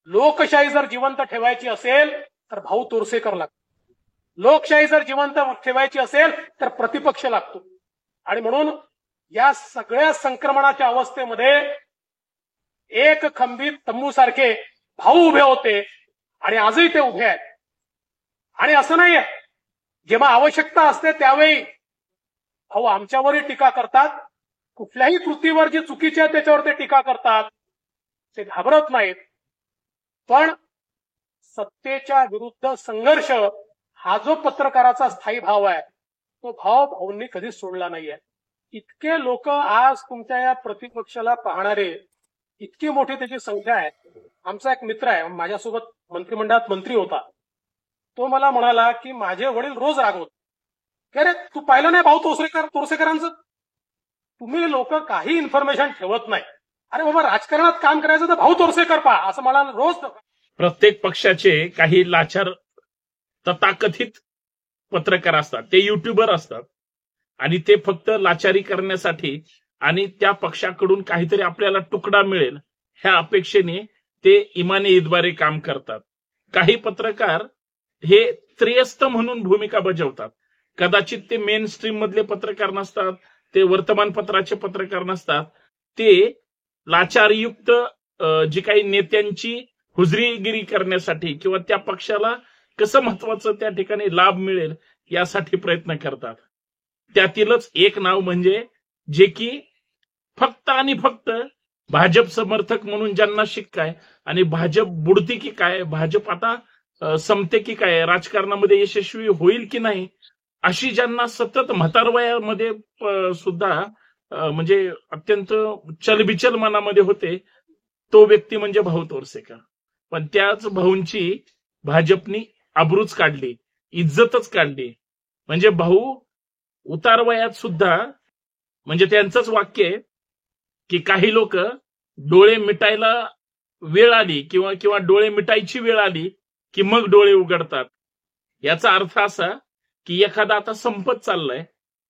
लोकशाही जर जिवंत ठेवायची असेल तर भाऊ तोरसेकर लागतो. लोकशाही जर जिवंत ठेवायची असेल तर प्रतिपक्ष लागतो. आणि म्हणून या सगळ्या संक्रमणाच्या अवस्थेमध्ये एक खंबीर तंबूसारखे भाऊ उभे होते आणि आजही ते उभे आहेत. आणि असं नाहीये, जेव्हा आवश्यकता असते त्यावेळी भाऊ आमच्यावरही टीका करतात. कुठल्याही कृतीवर जी चुकीची आहे त्याच्यावर ते टीका करतात. ते घाबरत नाहीत. पण सत्तेच्या विरुद्ध संघर्ष हा जो पत्रकाराचा स्थायी भाव आहे तो भाव भाऊंनी कधीच सोडला नाहीये. इतके लोक आज तुमच्या या प्रतिपक्षाला पाहणारे, इतकी मोठी त्याची संख्या आहे. आमचा एक मित्र आहे, माझ्यासोबत मंत्रिमंडळात मंत्री होता. तो मला म्हणाला की माझे वडील रोज रागवत, अरे तू पाहिलं नाही भाऊ तोरसेकरांचं, तुम्ही लोक काही इन्फॉर्मेशन ठेवत नाही. अरे बाबा राजकारणात काम करायचं तर भाऊ तोरसेकर पहा, असं मला रोज. प्रत्येक पक्षाचे काही लाचार तथाकथित पत्रकार असतात, ते युट्यूबर असतात आणि ते फक्त लाचारी करण्यासाठी आणि त्या पक्षाकडून काहीतरी आपल्याला तुकडा मिळेल ह्या अपेक्षेने ते इमानी ईदबारे काम करतात. काही पत्रकार हे त्रियस्त म्हणून भूमिका बजावतात. कदाचित ते मेन स्ट्रीम मधले पत्रकार नसतात, ते वर्तमानपत्राचे पत्रकार नसतात. ते लाचारयुक्त जी काही नेत्यांची हुजरीगिरी करण्यासाठी किंवा त्या पक्षाला कसं महत्वाचं त्या ठिकाणी लाभ मिळेल यासाठी प्रयत्न करतात. त्यातीलच एक नाव म्हणजे जे की फक्त आणि फक्त भाजप समर्थक म्हणून ज्यांना शिक्का आहे आणि भाजप बुडती की काय, भाजप आता संपते की काय, राजकारणामध्ये यशस्वी होईल की नाही, अशी ज्यांना सतत म्हातारवयामध्ये सुद्धा म्हणजे अत्यंत चलबिचल मनामध्ये होते, तो व्यक्ती म्हणजे भाऊ तोरसेकर. पण त्याच भाऊंची भाजपनी आबरूच काढली, इज्जतच काढली. म्हणजे भाऊ उतारवयात सुद्धा, म्हणजे त्यांचंच वाक्य आहे की काही लोक डोळे मिटायला वेळ आली किंवा डोळे मिटायची वेळ आली की मग डोळे उघडतात. याचा अर्थ असा की एखादा आता संपत चाललाय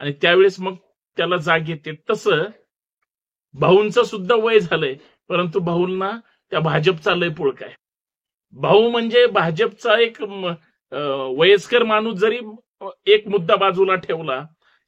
आणि त्यावेळेस मग त्याला जाग येते. तसं भाऊंचं सुद्धा वय झालंय, परंतु भाऊंना त्या भाजपचा लय पुळका आहे. भाऊ म्हणजे भाजपचा एक वयस्कर माणूस जरी एक मुद्दा बाजूला ठेवला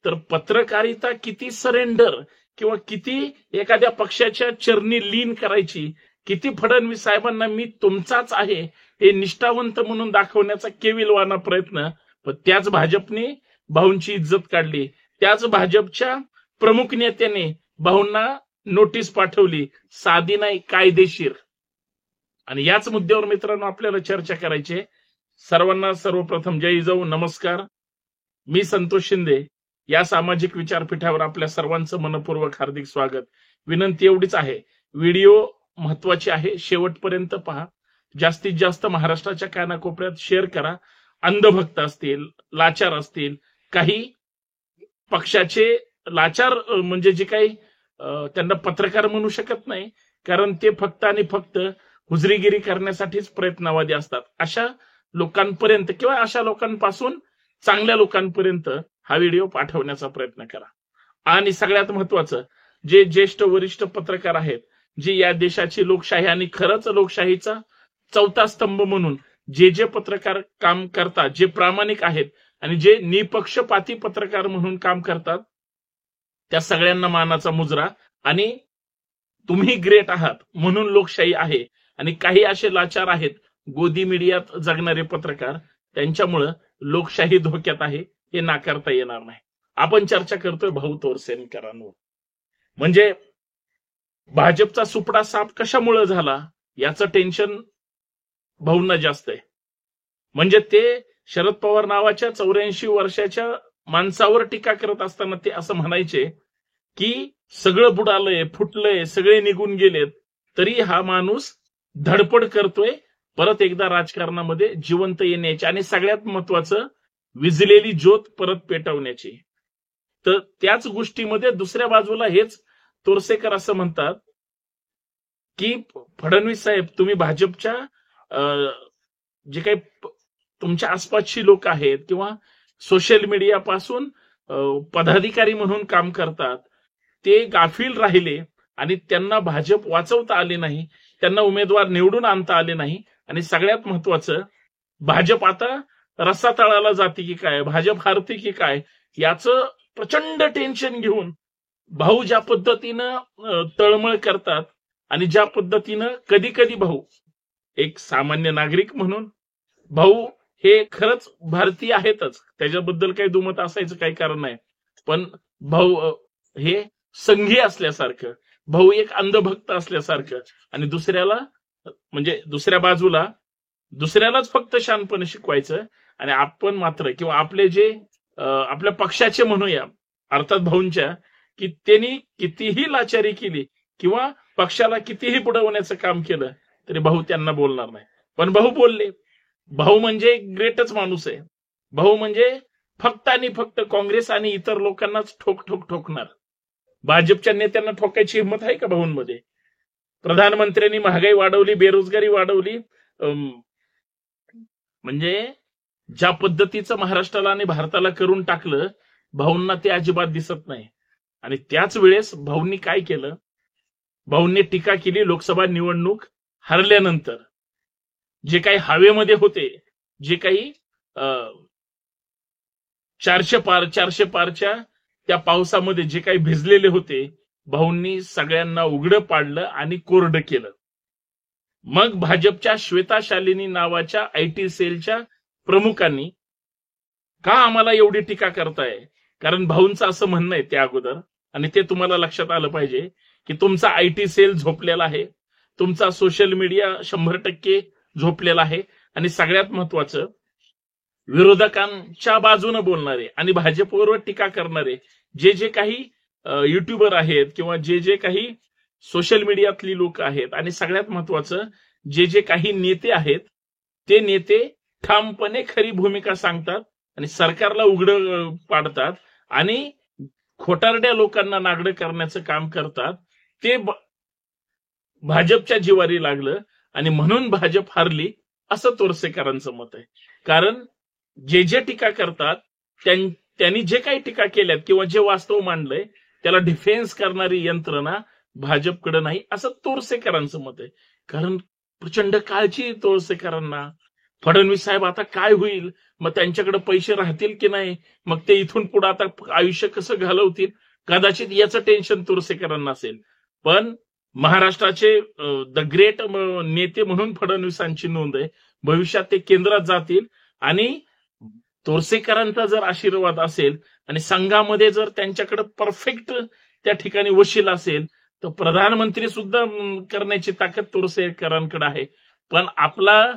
तर पत्रकारिता किती सरेंडर किंवा किती एखाद्या पक्षाच्या चरणी लीन करायची, किती फडणवीस साहेबांना मी तुमचाच आहे हे निष्ठावंत म्हणून दाखवण्याचा केविलवाना प्रयत्न. पण त्याच भाजपने भाऊंची इज्जत काढली. त्याच भाजपच्या प्रमुख नेत्याने भाऊंना नोटीस पाठवली, साधी नाही कायदेशीर. आणि याच मुद्द्यावर मित्रांनो आपल्याला चर्चा करायची. सर्वांना सर्वप्रथम जय जिजाऊ, नमस्कार. मी संतोष शिंदे. या सामाजिक विचारपीठावर आपल्या सर्वांचं मनपूर्वक हार्दिक स्वागत. विनंती एवढीच आहे, व्हिडिओ महत्वाची आहे, शेवटपर्यंत पहा. जास्तीत जास्त महाराष्ट्राच्या कानाकोपऱ्यात शेअर करा. अंधभक्त असतील, लाचार असतील, काही पक्षाचे लाचार म्हणजे जे काही त्यांना पत्रकार म्हणू शकत नाही, कारण ते फक्त आणि फक्त हुजरीगिरी करण्यासाठीच प्रयत्नवादी असतात. अशा लोकांपर्यंत किंवा अशा लोकांपासून चांगल्या लोकांपर्यंत हा व्हिडिओ पाठवण्याचा प्रयत्न करा. आणि सगळ्यात महत्वाचं, जे ज्येष्ठ वरिष्ठ पत्रकार आहेत, जे या देशाची लोकशाही आणि खरंच लोकशाहीचा चौथा स्तंभ म्हणून जे पत्रकार काम करतात, जे प्रामाणिक आहेत आणि जे निपक्षपाती पत्रकार म्हणून काम करतात, त्या सगळ्यांना मानाचा मुजरा. आणि तुम्ही ग्रेट आहात म्हणून लोकशाही आहे. आणि काही असे लाचार आहेत गोदी मीडियात जगणारे पत्रकार, त्यांच्यामुळं लोकशाही धोक्यात आहे, हे नाकारता येणार नाही. आपण चर्चा करतोय भाऊ तोरसेकरांवर. म्हणजे भाजपचा सुपडा साफ कशामुळे झाला याचं टेन्शन भाऊंना जास्त आहे. म्हणजे ते शरद पवार नावाच्या 84 वर्षाच्या माणसावर टीका करत असताना ते असं म्हणायचे की सगळं बुडालंय, फुटलंय, सगळे निघून गेलेत, तरी हा माणूस धडपड करतोय परत एकदा राजकारणामध्ये जिवंत येण्याची आणि सगळ्यात महत्वाचं विझलेली ज्योत परत पेटवण्याची. तर त्याच गोष्टीमध्ये दुसऱ्या बाजूला हेच तोरसेकर असं म्हणतात की फडणवीस साहेब, तुम्ही भाजपच्या जे काही तुमच्या आसपासची लोक आहेत किंवा सोशल मीडिया पासून पदाधिकारी म्हणून काम करतात, ते गाफील राहिले आणि त्यांना भाजप वाचवता आले नाही. त्यांना उमेदवार निवडून आणता आले नाही. आणि सगळ्यात महत्वाचं, भाजप आता रस्सा तळाला जाते की काय, भाजप हारते की काय, याचं प्रचंड टेन्शन घेऊन भाऊ ज्या पद्धतीनं तळमळ करतात आणि ज्या पद्धतीनं कधी कधी भाऊ एक सामान्य नागरिक म्हणून भाऊ हे खरंच भारतीय आहेतच, त्याच्याबद्दल काही दुमत असायचं काही कारण नाही, पण भाऊ हे संघी असल्यासारखं, भाऊ एक अंधभक्त असल्यासारखं, आणि दुसऱ्याला म्हणजे दुसऱ्या बाजूला दुसऱ्यालाच फक्त शानपणे शिकवायचं, आणि आपण मात्र किंवा आपले जे आपल्या पक्षाचे म्हणूया अर्थात भाऊंच्या, की त्यांनी कितीही लाचारी केली किंवा पक्षाला कितीही बुडवण्याचं काम केलं तरी भाऊ त्यांना बोलणार नाही. पण भाऊ बोलले. भाऊ म्हणजे ग्रेटच माणूस आहे. भाऊ म्हणजे फक्त आणि फक्त काँग्रेस आणि इतर लोकांनाच ठोकणार. भाजपच्या नेत्यांना ठोकायची हिंमत आहे का भाऊंमध्ये? प्रधानमंत्र्यांनी महागाई वाढवली, बेरोजगारी वाढवली, म्हणजे ज्या पद्धतीचं महाराष्ट्राला आणि भारताला करून टाकलं, भाऊंना ते अजिबात दिसत नाही. आणि त्याच वेळेस भाऊंनी काय केलं? भाऊंनी टीका केली लोकसभा निवडणूक हरल्यानंतर. जे काही हवेमध्ये होते, जे काही 400 पारच्या त्या पावसामध्ये जे काही भिजलेले होते, भाऊंनी सगळ्यांना उघडं पाडलं आणि कोरडं केलं. मग भाजपच्या श्वेता शालिनी नावाच्या आयटी सेलच्या प्रमुखांनी का आम्हाला एवढी टीका करताय? कारण भाऊंचं असं म्हणणं आहे त्या अगोदर, आणि ते तुम्हाला लक्षात आलं पाहिजे की तुमचा आयटी सेल झोपलेला आहे, तुमचा सोशल मीडिया 100% झोपलेला आहे, आणि सगळ्यात महत्वाचं, विरोधकांच्या बाजूने बोलणारे आणि भाजपवर टीका करणारे जे जे काही युट्यूबर आहेत किंवा जे जे काही सोशल मीडियातली लोक आहेत, आणि सगळ्यात महत्वाचं जे जे काही नेते आहेत, ते नेते ठामपणे खरी भूमिका सांगतात आणि सरकारला उघडं पाडतात आणि खोटारड्या लोकांना नागडं करण्याचं काम करतात. ते भाजपच्या जिवारी लागलं आणि म्हणून भाजप हारली, असं तोरसेकरांचं मत आहे. कारण जे जे टीका करतात त्यांनी जे काही टीका केल्यात किंवा जे वास्तव मांडलंय त्याला डिफेन्स करणारी यंत्रणा भाजपकडे नाही, असं तोरसेकरांचं मत आहे. कारण प्रचंड काळजी तोरसेकरांना, फडणवीस साहेब आता काय होईल, मग त्यांच्याकडे पैसे राहतील की नाही, मग ते इथून पुढे आता आयुष्य कसं घालवतील, कदाचित याचं टेन्शन तोरसेकरांना असेल. पण महाराष्ट्राचे द ग्रेट नेते म्हणून फडणवीसांची नोंद आहे. भविष्यात ते केंद्रात जातील आणि तोरसेकरांचा जर आशीर्वाद असेल आणि संघामध्ये जर त्यांच्याकडे परफेक्ट त्या ठिकाणी वशील असेल तर प्रधानमंत्री सुद्धा करण्याची ताकद तोरसेकरांकडे आहे. पण आपला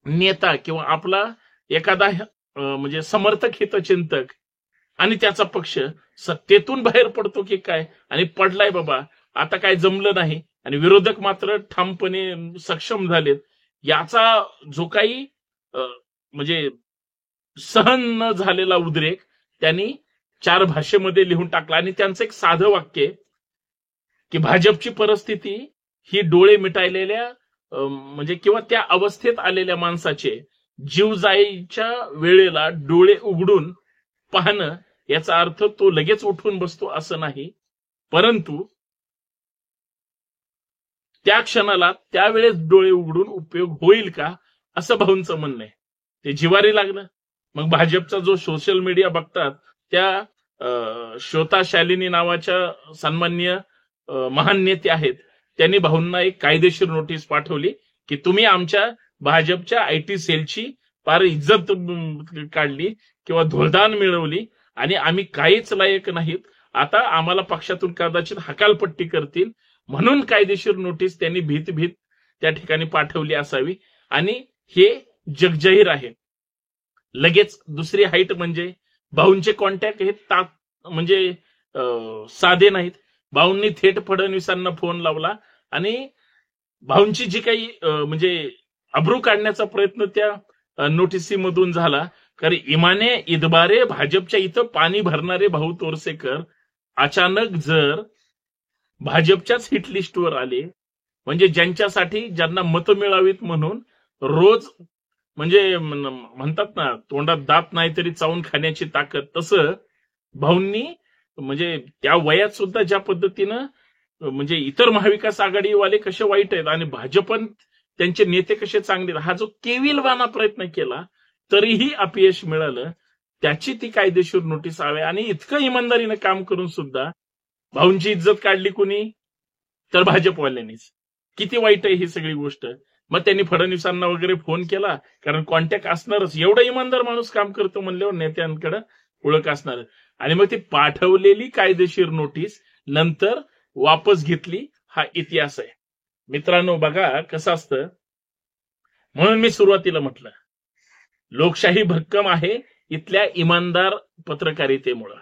नेता किंवा आपला एखादा म्हणजे समर्थक हितचिंतक आणि त्याचा पक्ष सत्तेतून बाहेर पडतो की काय, आणि पडलाय बाबा, आता काय जमलं नाही, आणि विरोधक मात्र ठामपणे सक्षम झालेत, याचा जो काही म्हणजे सहन न झालेला उद्रेक त्यांनी 4 भाषेमध्ये लिहून टाकला. आणि त्यांचं एक साधं वाक्य की भाजपची परिस्थिती ही डोळे मिटायलेल्या म्हणजे किंवा त्या अवस्थेत आलेल्या माणसाचे जीव जायच्या वेळेला डोळे उघडून पाहणं, याचा अर्थ तो लगेच उठून बसतो असं नाही, परंतु त्या क्षणाला त्यावेळेस डोळे उघडून उपयोग होईल का, असं भाऊंचं म्हणणं आहे. ते जिवारी लागलं. मग भाजपचा जो सोशल मीडिया बघतात त्या श्वेता शालिनी नावाच्या सन्माननीय महान नेते आहेत, त्यांनी भाऊंना एक कायदेशीर नोटीस पाठवली की तुम्ही आमच्या भाजपच्या आयटी सेलची फार इज्जत काढली किंवा धुळदाण मिळवली आणि आम्ही काहीच लायक नाहीत, आता आम्हाला पक्षातून कदाचित हकालपट्टी करतील, म्हणून कायदेशीर नोटीस त्यांनी भीत त्या ठिकाणी पाठवली असावी. आणि हे जगजाहीर आहे. लगेच दुसरी हाईट म्हणजे भाऊंचे कॉन्टॅक्ट हे म्हणजे साधे नाहीत. भाऊंनी थेट फडणवीसांना फोन लावला आणि भाऊंची जी काही म्हणजे अब्रू काढण्याचा प्रयत्न त्या नोटिसीमधून झाला. कारण इमाने इदबारे भाजपच्या इथं पाणी भरणारे भाऊ तोरसेकर अचानक जर भाजपच्याच हिट लिस्टवर आले, म्हणजे ज्यांच्यासाठी ज्यांना मतं मिळावीत म्हणून रोज म्हणजे म्हणतात ना तोंडात दात नाही तरी चावून खाण्याची ताकद, तसं भाऊंनी म्हणजे त्या वयात सुद्धा ज्या पद्धतीनं म्हणजे इतर महाविकास आघाडीवाले कसे वाईट आहेत आणि भाजपन त्यांचे नेते कसे चांगले आहेत, हा जो केविलवाना प्रयत्न केला तरीही अपयश मिळालं, त्याची ती कायदेशीर नोटीस हवी. आणि इतकं इमानदारीनं काम करून सुद्धा भाऊंची इज्जत काढली कुणी, तर भाजपवाल्यांनीच. किती वाईट आहे ही सगळी गोष्ट. मग त्यांनी फडणवीसांना वगैरे फोन केला, कारण कॉन्टॅक्ट असणारच, एवढा इमानदार माणूस काम करतो म्हणल्यावर नेत्यांकडे ओळख असणार. आणि मग ती पाठवलेली कायदेशीर नोटीस नंतर वापस घेतली, हा इतिहास आहे. मित्रांनो बघा कसं असतं. म्हणून मी सुरुवातीला म्हटलं लोकशाही भक्कम आहे इथल्या इमानदार पत्रकारितेमुळं.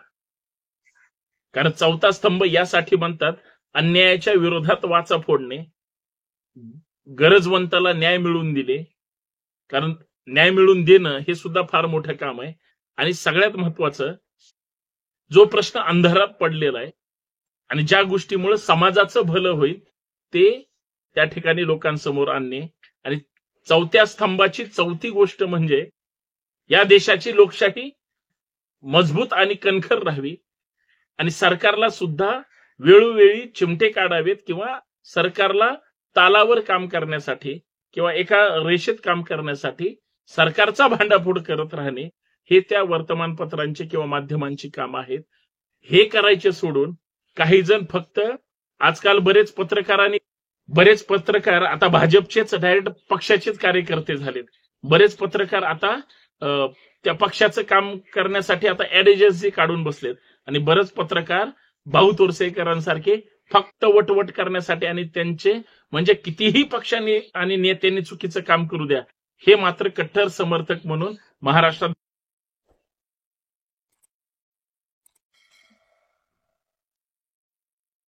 कारण चौथा स्तंभ यासाठी म्हणतात, अन्यायाच्या विरोधात वाचा फोडणे, गरजवंताला न्याय मिळवून दिले. कारण न्याय मिळवून देणं हे सुद्धा फार मोठं काम आहे. आणि सगळ्यात महत्वाचं, जो प्रश्न अंधारात पडलेला आहे आणि ज्या गोष्टीमुळे समाजाचं भलं होईल ते त्या ठिकाणी लोकांसमोर आणणे. आणि चौथ्या स्तंभाची चौथी गोष्ट म्हणजे या देशाची लोकशाही मजबूत आणि कणखर राहावी आणि सरकारला सुद्धा वेळोवेळी चिमटे काढावेत किंवा सरकारला तालावर काम करण्यासाठी किंवा एका रेषेत काम करण्यासाठी सरकारचा भांडाफोड करत राहणे हे त्या वर्तमानपत्रांचे किंवा माध्यमांची काम आहेत. हे करायचे सोडून काही जण फक्त आजकाल बरेच पत्रकार आता भाजपचेच डायरेक्ट पक्षाचेच कार्यकर्ते झालेत. बरेच पत्रकार आता त्या पक्षाचं काम करण्यासाठी आता ऍड एजन्सी काढून बसलेत आणि बरेच पत्रकार भाऊ तोरसेकरांसारखे फक्त वटवट करण्यासाठी आणि त्यांचे म्हणजे कितीही पक्षांनी आणि नेत्यांनी चुकीचं काम करू द्या हे मात्र कट्टर समर्थक म्हणून महाराष्ट्रात